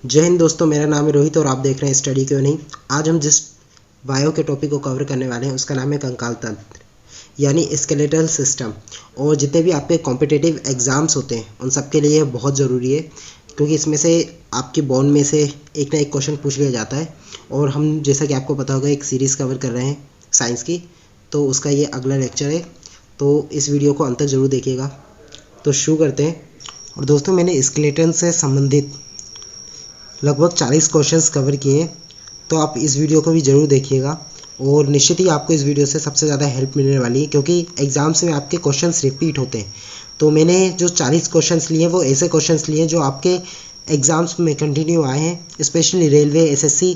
जय हिंद दोस्तों, मेरा नाम है रोहित और आप देख रहे हैं स्टडी क्यों नहीं। आज हम जिस बायो के टॉपिक को कवर करने वाले हैं उसका नाम है कंकाल तंत्र यानी स्केलेटल सिस्टम। और जितने भी आपके कॉम्पिटिटिव एग्ज़ाम्स होते हैं उन सब के लिए ये बहुत ज़रूरी है, क्योंकि इसमें से आपके बॉन्ड में से एक ना एक क्वेश्चन पूछ लिया जाता है। और हम जैसा कि आपको पता होगा एक सीरीज़ कवर कर रहे हैं साइंस की, तो उसका ये अगला लेक्चर है, तो इस वीडियो को अंत तक ज़रूर देखिएगा। तो शुरू करते हैं। और दोस्तों, मैंने स्केलेटन से संबंधित लगभग 40 क्वेश्चंस कवर किए हैं, तो आप इस वीडियो को भी ज़रूर देखिएगा। और निश्चित ही आपको इस वीडियो से सबसे ज़्यादा हेल्प मिलने वाली है, क्योंकि एग्ज़ाम्स में आपके क्वेश्चंस रिपीट होते हैं। तो मैंने जो 40 क्वेश्चंस लिए वो ऐसे क्वेश्चंस लिए जो आपके एग्ज़ाम्स में कंटिन्यू आए हैं, स्पेशली रेलवे, एसएससी।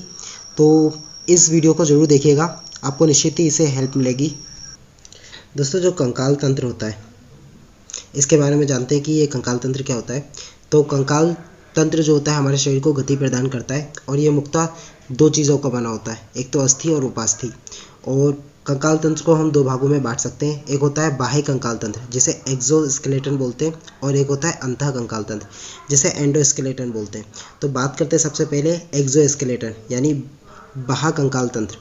तो इस वीडियो को ज़रूर देखिएगा, आपको निश्चित ही इससे हेल्प मिलेगी। दोस्तों, जो कंकाल तंत्र होता है इसके बारे में जानते हैं कि ये कंकाल तंत्र क्या होता है। तो कंकाल तंत्र जो होता है हमारे शरीर को गति प्रदान करता है, और ये मुख्यतः दो चीज़ों का बना होता है, एक तो अस्थि और उपास्थि। और कंकाल तंत्र को हम दो भागों में बांट सकते हैं। एक होता है बाह्य कंकाल तंत्र जिसे एक्सोस्केलेटन बोलते हैं, और एक होता है अंतः कंकाल तंत्र जिसे एंडोस्केलेटन बोलते हैं। तो बात करते हैं सबसे पहले एक्सोस्केलेटन यानी बाह्य कंकाल तंत्र।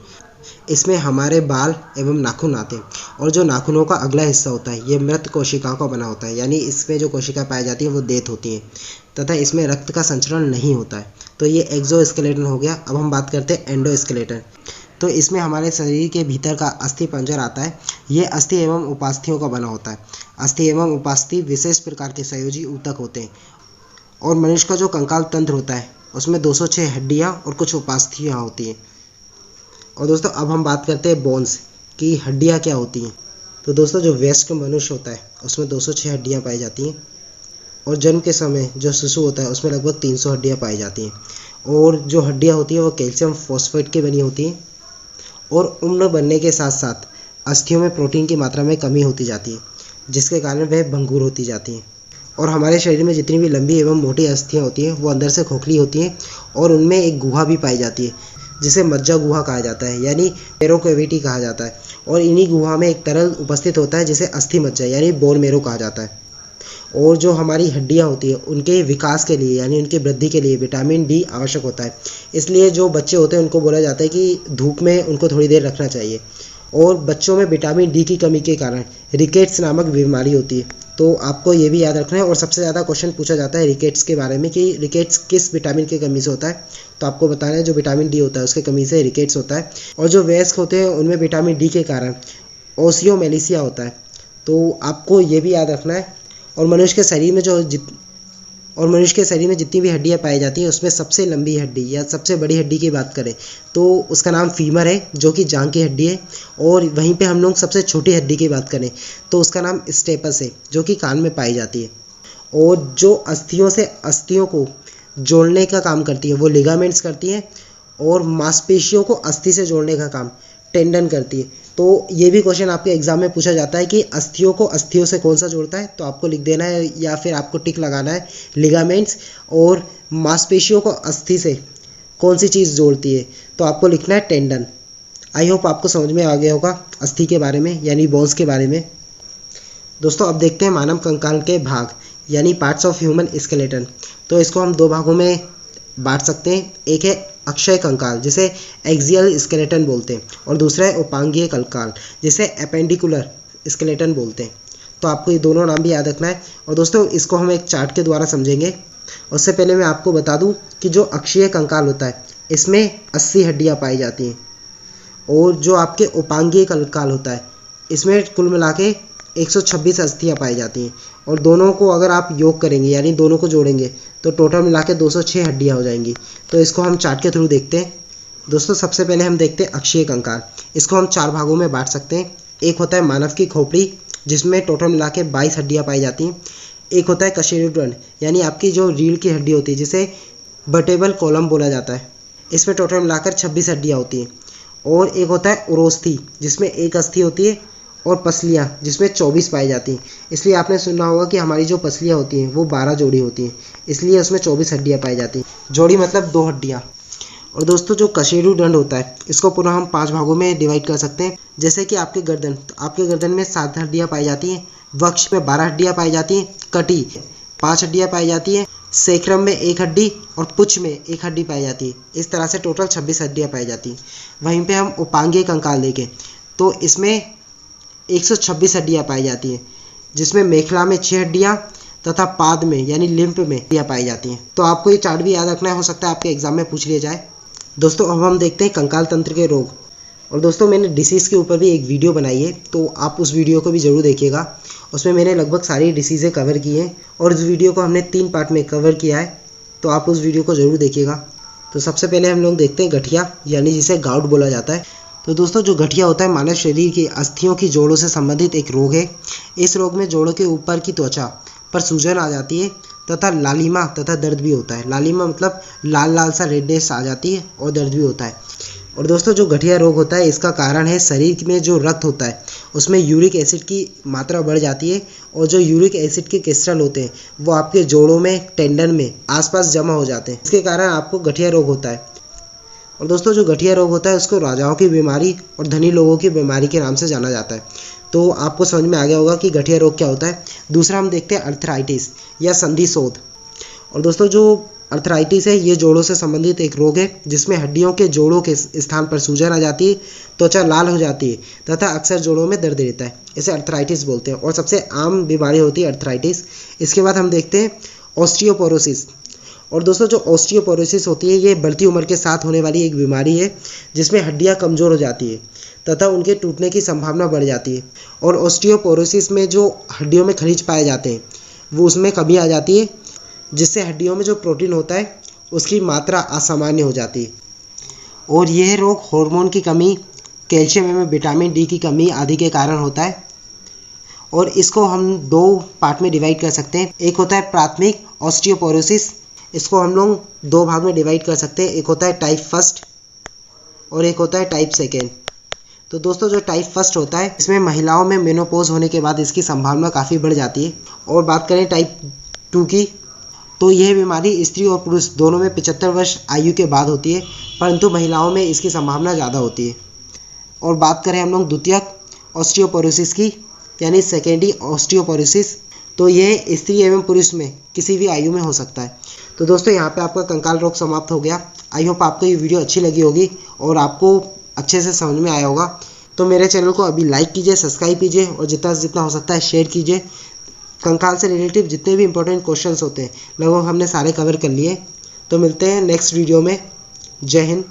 इसमें हमारे बाल एवं नाखून आते हैं, और जो नाखूनों का अगला हिस्सा होता है ये मृत कोशिकाओं का बना होता है, यानी इसमें जो कोशिका पाई जाती है वो देत होती हैं, तथा इसमें रक्त का संचरण नहीं होता है। तो ये एक्सोस्केलेटन हो गया। अब हम बात करते हैं एंडोस्केलेटन। तो इसमें हमारे शरीर के भीतर का अस्थि पंजर आता है। ये अस्थि एवं उपास्थियों का बना होता है। अस्थि एवं उपास्थि विशेष प्रकार के संयोजी ऊतक होते हैं। और मनुष्य का जो कंकाल तंत्र होता है उसमें 206 हड्डियाँ और कुछ उपास्थियाँ होती हैं। और दोस्तों, अब हम बात करते हैं बोन्स की हड्डियाँ क्या होती हैं। तो दोस्तों, जो वयस्क मनुष्य होता है उसमें 206 हड्डियाँ पाई जाती हैं, और जन्म के समय जो शिशु होता है उसमें लगभग 300 हड्डियाँ पाई जाती हैं। और जो हड्डियाँ होती हैं वो कैल्शियम फॉस्फेट की बनी होती हैं। और उम्र बढ़ने के साथ साथ अस्थियों में प्रोटीन की मात्रा में कमी होती जाती है, जिसके कारण वह भंगुर होती जाती हैं। और हमारे शरीर में जितनी भी लंबी एवं मोटी अस्थियाँ होती हैं वो अंदर से खोखली होती हैं, और उनमें एक गुहा भी पाई जाती है जिसे मज्जा गुहा कहा जाता है, यानी मेरो कैविटी कहा जाता है। और इन्हीं गुहा में एक तरल उपस्थित होता है जिसे अस्थि मज्जा यानी बोन मेरो कहा जाता है। और जो हमारी हड्डियां होती हैं उनके विकास के लिए यानी उनकी वृद्धि के लिए विटामिन डी आवश्यक होता है। इसलिए जो बच्चे होते हैं उनको बोला जाता है कि धूप में उनको थोड़ी देर रखना चाहिए। और बच्चों में विटामिन डी की कमी के कारण रिकेट्स नामक बीमारी होती है। तो आपको ये भी याद रखना है। और सबसे ज़्यादा क्वेश्चन पूछा जाता है रिकेट्स के बारे में कि रिकेट्स किस विटामिन की कमी से होता है। तो आपको बताना है जो विटामिन डी होता है उसकी कमी से रिकेट्स होता है। और जो वयस्क होते हैं उनमें विटामिन डी के कारण ओसियोमेलिसिया होता है। तो आपको ये भी याद रखना है। और मनुष्य के शरीर में जितनी भी हड्डियां पाई जाती हैं उसमें सबसे लंबी हड्डी या सबसे बड़ी हड्डी की बात करें तो उसका नाम फीमर है, जो कि जांघ की हड्डी है। और वहीं पे हम लोग सबसे छोटी हड्डी की बात करें तो उसका नाम स्टेपस है, जो कि कान में पाई जाती है। और जो अस्थियों से अस्थियों को जोड़ने का काम करती है वो लिगामेंट्स करती हैं, और मांसपेशियों को अस्थि से जोड़ने का काम टेंडन करती है। तो ये भी क्वेश्चन आपके एग्जाम में पूछा जाता है कि अस्थियों को अस्थियों से कौन सा जोड़ता है। तो आपको लिख देना है या फिर आपको टिक लगाना है लिगामेंट्स। और मांसपेशियों को अस्थि से कौन सी चीज़ जोड़ती है, तो आपको लिखना है टेंडन। आई होप आपको समझ में आ गया होगा अस्थि के बारे में यानी बोन्स के बारे में। दोस्तों, अब देखते हैं मानव कंकाल के भाग यानी पार्ट्स ऑफ ह्यूमन स्केलेटन। तो इसको हम दो भागों में बांट सकते हैं। एक है अक्षय कंकाल जिसे एक्सियल स्केलेटन बोलते हैं, और दूसरा है उपांगीय कंकाल जिसे एपेंडिकुलर स्केलेटन बोलते हैं। तो आपको ये दोनों नाम भी याद रखना है। और दोस्तों, इसको हम एक चार्ट के द्वारा समझेंगे। उससे पहले मैं आपको बता दूं कि जो अक्षीय कंकाल होता है इसमें 80 हड्डियां पाई जाती हैं, और जो आपके उपांगीय कंकाल होता है इसमें कुल मिला के 126 अस्थियाँ पाई जाती हैं। और दोनों को अगर आप योग करेंगे यानी दोनों को जोड़ेंगे तो टोटल मिला के 206 हड्डियाँ हो जाएंगी। तो इसको हम चार्ट के थ्रू देखते हैं। दोस्तों, सबसे पहले हम देखते हैं अक्षीय कंकाल। इसको हम 4 भागों में बांट सकते हैं। एक होता है मानव की खोपड़ी जिसमें टोटल मिला के 22 हड्डियाँ पाई जाती हैं। एक होता है कशेरुकरण यानी आपकी जो रीढ़ की हड्डी होती है जिसे वर्टेब्रल कॉलम बोला जाता है, इसमें टोटल मिलाकर 26 हड्डियाँ होती हैं। और एक होता है उरोस्थि जिसमें एक अस्थि होती है, और पसलियाँ जिसमें 24 पाई जाती हैं। इसलिए आपने सुना होगा कि हमारी जो पसलियाँ होती हैं वो 12 जोड़ी होती हैं, इसलिए उसमें 24 हड्डियाँ पाई जाती हैं। जोड़ी मतलब 2 हड्डियाँ। और दोस्तों, जो कशेरुदंड होता है इसको पुनः हम 5 भागों में डिवाइड कर सकते हैं। जैसे कि आपके गर्दन, तो आपके गर्दन में 7 हड्डियाँ पाई जाती हैं, वक्ष में 12 हड्डियाँ पाई जाती हैं, कटी 5 हड्डियाँ पाई जाती हैं, सेक्रम में 1 हड्डी और पुच्छ में 1 हड्डी पाई जाती है। इस तरह से टोटल 26 हड्डियाँ पाई जाती हैं। वहीं पे हम उपांगीय कंकाल देखें तो इसमें 126 हड्डियाँ पाई जाती हैं, जिसमें मेखला में 6 हड्डियाँ तथा पाद में यानी लिम्फ में हड्डियाँ पाई जाती हैं। तो आपको ये चार्ट भी याद रखना है, हो सकता है आपके एग्जाम में पूछ लिया जाए। दोस्तों अब हम देखते हैं कंकाल तंत्र के रोग। और दोस्तों मैंने डिसीज़ के ऊपर भी एक वीडियो बनाई है, तो आप उस वीडियो को भी ज़रूर देखिएगा। उसमें मैंने लगभग सारी डिसीज़ें कवर की हैं और इस वीडियो को हमने 3 पार्ट में कवर किया है, तो आप उस वीडियो को ज़रूर देखिएगा। तो सबसे पहले हम लोग देखते हैं गठिया, यानी जिसे गाउट बोला जाता है। तो दोस्तों जो गठिया होता है मानव शरीर की अस्थियों की जोड़ों से संबंधित एक रोग है। इस रोग में जोड़ों के ऊपर की त्वचा पर सूजन आ जाती है तथा लालिमा तथा दर्द भी होता है। लालिमा मतलब लाल लाल सा रेडनेस आ जाती है और दर्द भी होता है। और दोस्तों जो गठिया रोग होता है इसका कारण है शरीर में जो रक्त होता है उसमें यूरिक एसिड की मात्रा बढ़ जाती है और जो यूरिक एसिड के क्रिस्टल होते हैं वो आपके जोड़ों में, टेंडन में आसपास जमा हो जाते हैं। इसके कारण आपको गठिया रोग होता है। और दोस्तों जो गठिया रोग होता है उसको राजाओं की बीमारी और धनी लोगों की बीमारी के नाम से जाना जाता है। तो आपको समझ में आ गया होगा कि गठिया रोग क्या होता है। दूसरा हम देखते हैं अर्थराइटिस या संधि शोथ। और दोस्तों जो अर्थराइटिस है ये जोड़ों से संबंधित एक रोग है, जिसमें हड्डियों के जोड़ों के स्थान पर सूजन आ जाती है, त्वचा लाल हो जाती है तथा अक्सर जोड़ों में दर्द रहता है। इसे अर्थराइटिस बोलते हैं और सबसे आम बीमारी होती है अर्थराइटिस। इसके बाद हम देखते हैं ऑस्टियोपोरोसिस। और दोस्तों जो ऑस्टियोपोरोसिस होती है ये बढ़ती उम्र के साथ होने वाली एक बीमारी है, जिसमें हड्डियां कमज़ोर हो जाती है तथा उनके टूटने की संभावना बढ़ जाती है। और ऑस्टियोपोरोसिस में जो हड्डियों में खनिज पाए जाते हैं वो उसमें कमी आ जाती है, जिससे हड्डियों में जो प्रोटीन होता है उसकी मात्रा असामान्य हो जाती है। और यह रोग हार्मोन की कमी, कैल्शियम एवं विटामिन डी की कमी आदि के कारण होता है। और इसको हम 2 पार्ट में डिवाइड कर सकते हैं। एक होता है प्राथमिक ऑस्टियोपोरोसिस, इसको हम लोग 2 भाग में डिवाइड कर सकते हैं। एक होता है टाइप 1 और एक होता है टाइप 2। तो दोस्तों जो टाइप 1 होता है इसमें महिलाओं में मेनोपॉज होने के बाद इसकी संभावना काफ़ी बढ़ जाती है। और बात करें टाइप 2 की, तो यह बीमारी स्त्री और पुरुष दोनों में 75 वर्ष आयु के बाद होती है, परंतु महिलाओं में इसकी संभावना ज़्यादा होती है। और बात करें हम लोग द्वितीयक ऑस्टियोपोरोसिस की, यानी सेकेंडरी ऑस्टियोपोरोसिस, तो यह स्त्री एवं पुरुष में किसी भी आयु में हो सकता है। तो दोस्तों यहाँ पे आपका कंकाल रोग समाप्त हो गया। आई होप आपको ये वीडियो अच्छी लगी होगी और आपको अच्छे से समझ में आया होगा। तो मेरे चैनल को अभी लाइक कीजिए, सब्सक्राइब कीजिए और जितना से जितना हो सकता है शेयर कीजिए। कंकाल से रिलेटिव जितने भी इंपॉर्टेंट क्वेश्चंस होते हैं लगभग हमने सारे कवर कर लिए। तो मिलते हैं नेक्स्ट वीडियो में। जय हिंद।